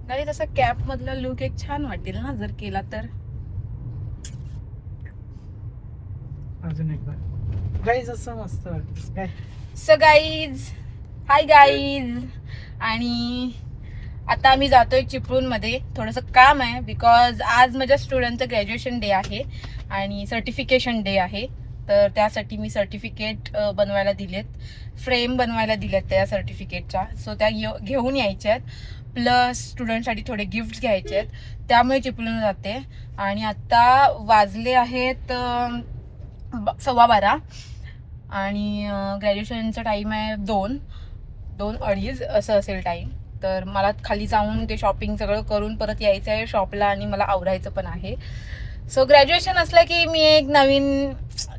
Guys असा cap मधला look एक छान वाटेल ना जर केला तर. अजून एकदा गाईज असं मस्त वाटतं काय. So guys, hi guys. आणि आता आम्ही जातोय चिपळूण मध्ये. थोडंसं काम आहे बिकॉज आज माझ्या स्टुडंटचं ग्रॅज्युएशन डे आहे आणि सर्टिफिकेशन डे आहे. तर त्यासाठी मी सर्टिफिकेट बनवायला दिलेत, फ्रेम बनवायला दिलेत त्या सर्टिफिकेटच्या. सो त्या घेऊन यायच्या आहेत. प्लस स्टुडंटसाठी थोडे गिफ्ट्स घ्यायचे आहेत, त्यामुळे चिपळूण जाते. आणि आता वाजले आहेत 12:15 आणि ग्रॅज्युएशनचा टाईम आहे 2-2:30 असं असेल टाईम. तर मला खाली जाऊन ते शॉपिंग सगळं करून परत यायचं आहे शॉपला आणि मला आवरायचं पण आहे. सो ग्रॅज्युएशन असलं की मी एक नवीन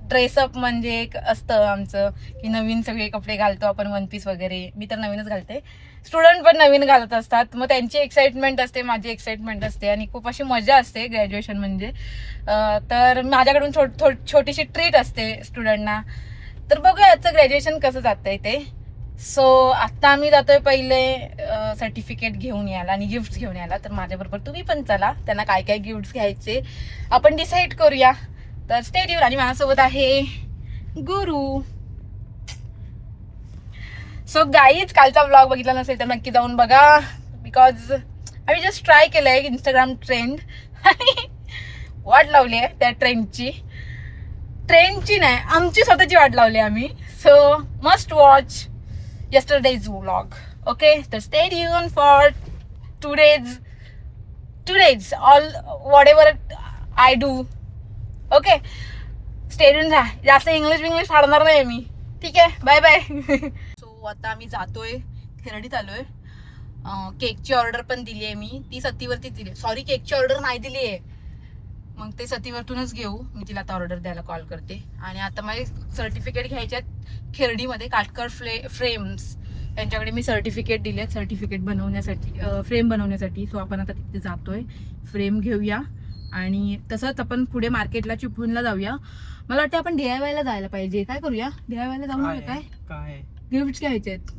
ड्रेसअप म्हणजे एक असतं आमचं की नवीन सगळे कपडे घालतो आपण, वन पीस वगैरे. मी तर नवीनच घालते, स्टुडंट पण नवीन घालत असतात. मग त्यांची एक्साइटमेंट असते, माझी एक्साइटमेंट असते आणि खूप अशी मजा असते ग्रॅज्युएशन म्हणजे. तर माझ्याकडून छोटीशी ट्रीट असते स्टुडंटना. तर बघूया आजचं ग्रॅज्युएशन कसं जातंय ते. सो आत्ता आम्ही जातोय पहिले सर्टिफिकेट घेऊन यायला आणि गिफ्ट्स घेऊन यायला. तर माझ्याबरोबर तुम्ही पण चला, त्यांना काय काय गिफ्ट्स घ्यायचे आपण डिसाईड करूया. तर स्टे ट्यून. आणि माझ्यासोबत आहे गुरु. सो गाईज, कालचा ब्लॉग बघितला नसेल तर नक्की जाऊन बघा बिकॉज आम्ही जस्ट ट्राय केलंय इंस्टाग्राम ट्रेंड आणि वाट लावली आहे त्या ट्रेंडची नाही, आमची स्वतःची वाट लावली आम्ही. So must watch yesterday's vlog. Okay, so stay tuned for today's all whatever I do. Okay, stay tuned. जास्त इंग्लिश फाडणार नाही मी, ठीक आहे. Bye bye. सो आता आम्ही जातोय, खिरडीत आलोय. केकची ऑर्डर पण दिली आहे मी, ती सतीवरती दिली. सॉरी, केकची ऑर्डर नाही दिली आहे, मग ते सतीवरतूनच घेऊ. मी तिला आता ऑर्डर द्यायला कॉल करते. आणि आता माझे सर्टिफिकेट घ्यायच्यात खिरडीमध्ये, काटकर फ्रेम्स यांच्याकडे मी सर्टिफिकेट दिलेत सर्टिफिकेट बनवण्यासाठी, फ्रेम बनवण्यासाठी. सो आपण आता तिथे जातोय, फ्रेम घेऊया. आणि तसंच आपण पुढे मार्केटला चिपळूणला जाऊया. मला वाटतं आपण DIY ला जायला पाहिजे. काय करूया, DIY ला जाऊन काय गिफ्ट घ्यायचे आहेत.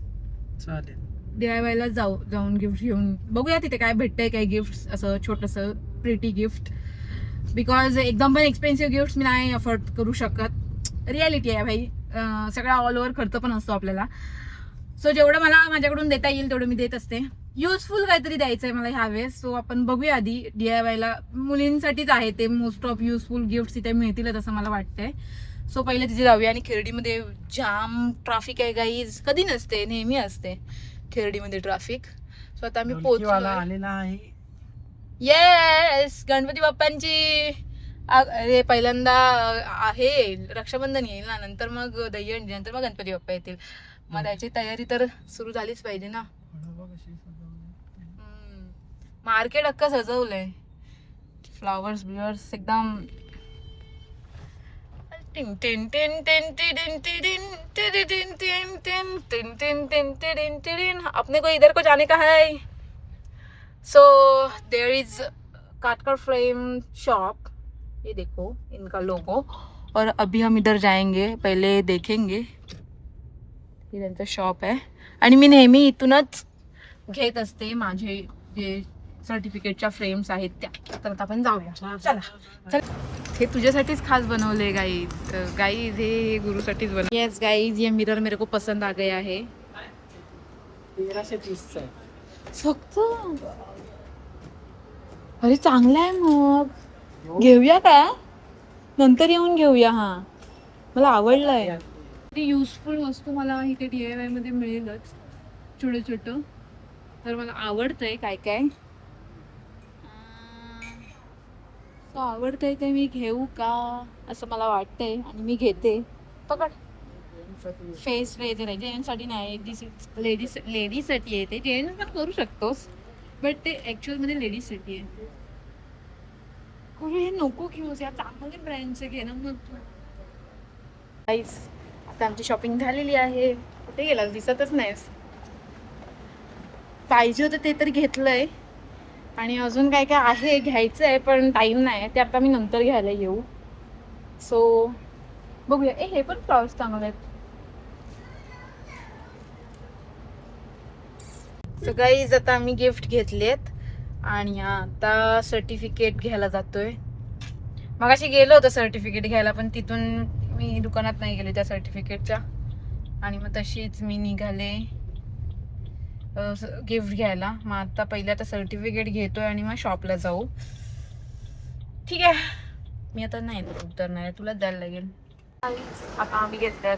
चालेल, DIY ला जाऊन गिफ्ट घेऊन बघूया तिथे काय भेटतंय, काय गिफ्ट असं छोटंसं प्रिटी गिफ्ट. बिकॉज एकदम पण एक्सपेन्सिव्ह गिफ्ट मी नाही अफोर्ड करू शकत. रियालिटी आहे भाई, सगळा ऑल ओव्हर खर्च पण असतो आपल्याला. सो जेवढं मला माझ्याकडून देता येईल तेवढं मी देत असते. युजफुल काहीतरी द्यायचं आहे मला ह्यावेळेस. सो आपण बघूया आधी DIY ला. मुलींसाठीच आहे ते, मोस्ट ऑफ युजफुल गिफ्ट तिथे मिळतीलच असं मला वाटतंय. सो पहिले तिथे जाऊया. आणि खिरडीमध्ये जाम ट्रॅफिक आहे गाईज, कधी नसते, नेहमी असते खिरडीमध्ये ट्रॅफिक. सो आता आम्ही पोहोचलो आलेला आहे. येस, गणपती बाप्पांची अरे पहिल्यांदा आहे रक्षाबंधन येईल ना, नंतर मग दहीहंडी, नंतर मग गणपती बाप्पा येतील. मग त्याची तयारी तर सुरू झालीच पाहिजे ना. मार्केट अख्खं सजवलंय, फ्लॉवर्स बिवर्स एकदम. टिन टिन टिन टिन टिन टिन टिन टिन टिन टिन टिन टिन टिन टिन टिन. अपने को इधर को जाने का है. So there is Katkar frame shop, ये देखो इनका लोगो. और अभी हम इधर जाएंगे, पहले देखेंगे. हे त्यांचं शॉप आहे आणि मी नेहमी इथूनच घेत असते माझे जे सर्टिफिकेटच्या फ्रेम्स आहेत त्या. तर आता आपण जाऊया, चला. चल, हे तुझ्यासाठीच खास बनवले गाईज, हे गुरुसाठीच बनवले. येस गाईज, ये मिरर मेरे को पसंद आ गया है. 1330 आहे फक्त. अरे चांगला आहे, मग घेऊया का, नंतर येऊन घेऊया. हा, मला आवडलंय. युजफुल वस्तू मला इथे DIY मध्ये मिळेलच, छोटं. तर मला आवडतंय काय काय आवडतंय ते मी घेऊ का असं मला वाटतंय आणि मी घेते. पकड. फेस रेजर आहे, जेंट्ससाठी नाही, लेडीजसाठी आहे. ते जेंट्स पण करू शकतोस, बट ते ऍक्च्युअल मध्ये लेडीजसाठी आहे. हे नको घेऊस, या चांगले ब्रँडचे घे ना मग तू. आता आमची शॉपिंग झालेली आहे. कुठे गेलास, दिसतच नाहीस. पाहिजे होतं ते तर घेतलंय आणि अजून काय काय आहे घ्यायचं आहे, पण टाइम नाही, ते आता मी नंतर घ्यायला येऊ. सो बघूया. हे पण फ्लॉवर्स चांगले आहेत. सो गाईज, आता आम्ही गिफ्ट घेतलेत आणि आता सर्टिफिकेट घ्यायला जातोय. मगाशी गेलो होतो सर्टिफिकेट घ्यायला, पण तिथून मी दुकानात नाही गेले त्या सर्टिफिकेटच्या. आणि मग तशीच मी निघाले गिफ्ट घ्यायला. मग आता पहिले आता सर्टिफिकेट घेतोय आणि मग शॉपला जाऊ. ठीक आहे, मी आता नाही उतरणार आहे, तुला द्यायला लागेल. आता आम्ही घेतल्यात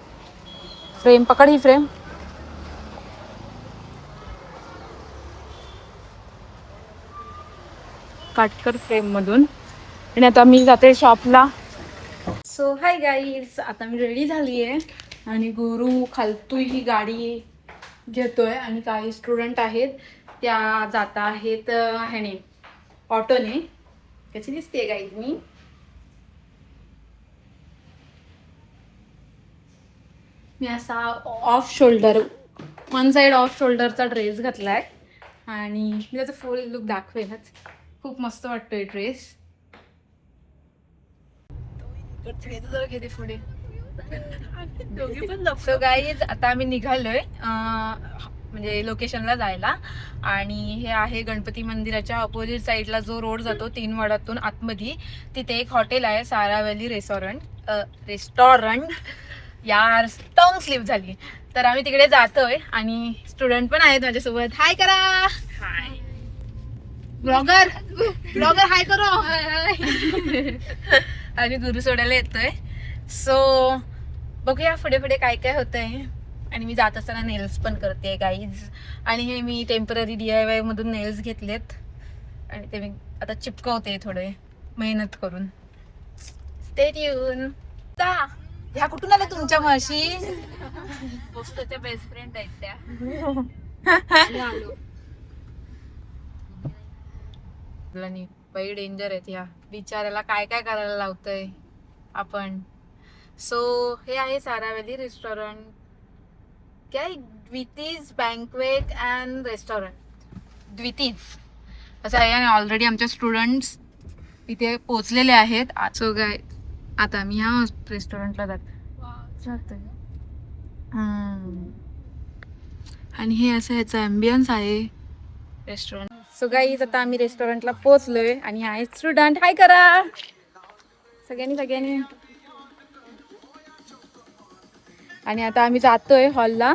फ्रेम. पकड ही फ्रेम. काटकर फ्रेम मधून. आणि आता मी जाते शॉपला. सो हाय गाईज, आता मी रेडी झाली आहे आणि गुरु खालतून ही गाडी घेतोय आणि काही स्टुडंट आहेत त्या जात आहेत ह्याने ऑटोने. कशी दिसते गाईज मी असा off shoulder, one side off शोल्डरचा ड्रेस घातलाय आणि मी त्याचा फुल लुक दाखवेलच. खूप मस्त वाटतोय ड्रेस. घेते पुढे. सो गाईज, आता आम्ही निघालोय म्हणजे लोकेशनला जायला. आणि हे आहे गणपती मंदिराच्या अपोजिट साईडला जो रोड जातो 3 वडातून आतमध्ये, तिथे एक हॉटेल आहे सारा व्हॅली रेस्टॉरंट. यार टंग स्लिप झाली. तर आम्ही तिकडे जातोय आणि स्टुडंट पण आहेत माझ्यासोबत. हाय करा. हाय ब्लॉगर हाय करो. आम्ही गुरु सोडायला येतोय. सो बघूया पुढे पुढे काय काय होतंय. आणि मी जात असताना नेल्स पण करते गाईज. आणि हे मी टेम्पररी DIY मधून नेल्स घेतलेत आणि ते मी आता चिपकवते थोडे मेहनत करून. Stay tune. ह्या कुठून आल्या तुमच्या म्हशी? पोस्टच्या बेस्ट फ्रेंड आहेत त्या. बाई डेंजर आहेत ह्या. बिचाऱ्याला काय काय करायला लावतोय आपण. सो हे आहे सारा व्हॅली रेस्टॉरंट. काय द्वितीज बँकवेट अँड रेस्टॉरंट. द्वितीज असं आहे. आणि ऑलरेडी आमच्या स्टुडंट्स इथे पोचलेले आहेत. सो काय आता मी ह्या रेस्टॉरंटला जातोय. आणि हे असं ह्याचं ॲम्बियन्स आहे रेस्टॉरंट. सो गाईज, आता आम्ही रेस्टॉरंटला पोहोचलोय आणि आहे स्टुडंट. हाय करा सगळ्यांनी. आणि आता आम्ही जातोय हॉलला.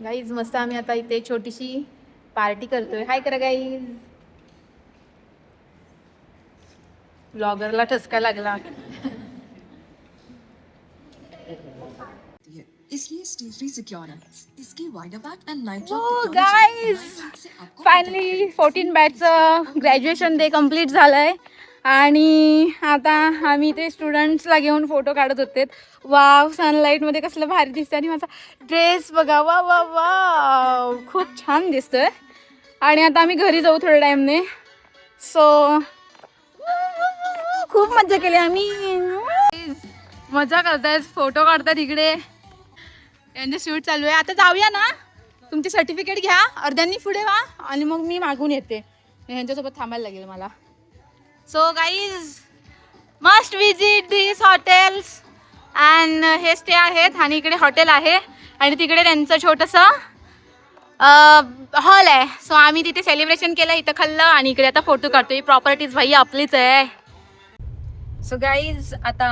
गाईज मस्त आम्ही आता इथे छोटीशी पार्टी करतोय. हाय करा गाईज. ब्लॉगरला ठसका लागला. इसलिए स्टे फ्री सिक्योर है. इसकी wide back and light guys finally 14 बॅचचं ग्रॅज्युएशन डे कम्प्लीट झालंय. आणि आता आम्ही ते स्टुडंट्सला घेऊन फोटो काढत होते. वाव, सनलाईटमध्ये कसलं भारी दिसतंय. आणि माझा ड्रेस बघा, वा वा वा, खूप छान दिसतोय. आणि आता आम्ही घरी जाऊ थोड्या टाईमने. सो खूप मजा केली आम्ही. मजा करतायत, फोटो काढतात इकडे. यांचे शूट चालू आहे. आता जाऊया ना, तुमचे सर्टिफिकेट घ्या, अर्ध्यांनी पुढे व्हा आणि मग मी मागून येते. यांच्यासोबत थांबायला लागेल मला. So guys must visit this hotels. And हे स्टे आहेत आणि इकडे हॉटेल आहे आणि तिकडे त्यांचं छोटंसं हॉल आहे. सो आम्ही तिथे सेलिब्रेशन केलं, इथं खाल्लं आणि इकडे आता फोटो काढतोय. प्रॉपर्टीज भाई आपलीच आहे. सो गाईज, आता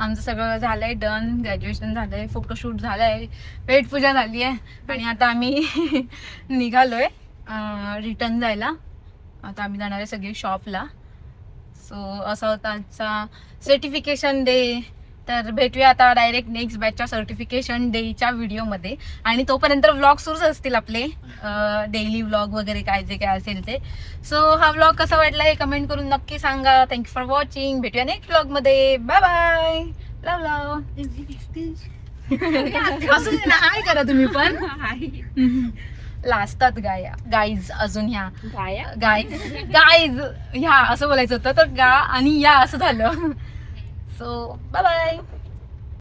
आमचं सगळं झालंय डन. ग्रॅज्युएशन झालंय, फोटोशूट झालंय, पेटपूजा झाली आहे आणि आता आम्ही निघालोय रिटर्न जायला. आता आम्ही जाणार आहे सगळे शॉपला. सो असा होता आजचा सर्टिफिकेशन डे. तर भेटूया आता डायरेक्ट नेक्स्ट बॅचच्या सर्टिफिकेशन डेच्या व्हिडिओमध्ये. आणि तोपर्यंत व्लॉग सुरूच असतील आपले, डेली व्लॉग वगैरे काय जे काय असेल ते. सो हा व्लॉग कसा वाटला हे कमेंट करून नक्की सांगा. Thank you for watching. भेटूया नेक्स्ट व्लॉगमध्ये. Bye bye. Love love. असं हाय करा तुम्ही पण. लाजतात गाईज अजून ह्या गाईज ह्या असं बोलायचं होतं तर गा आणि या असं झालं. So bye bye.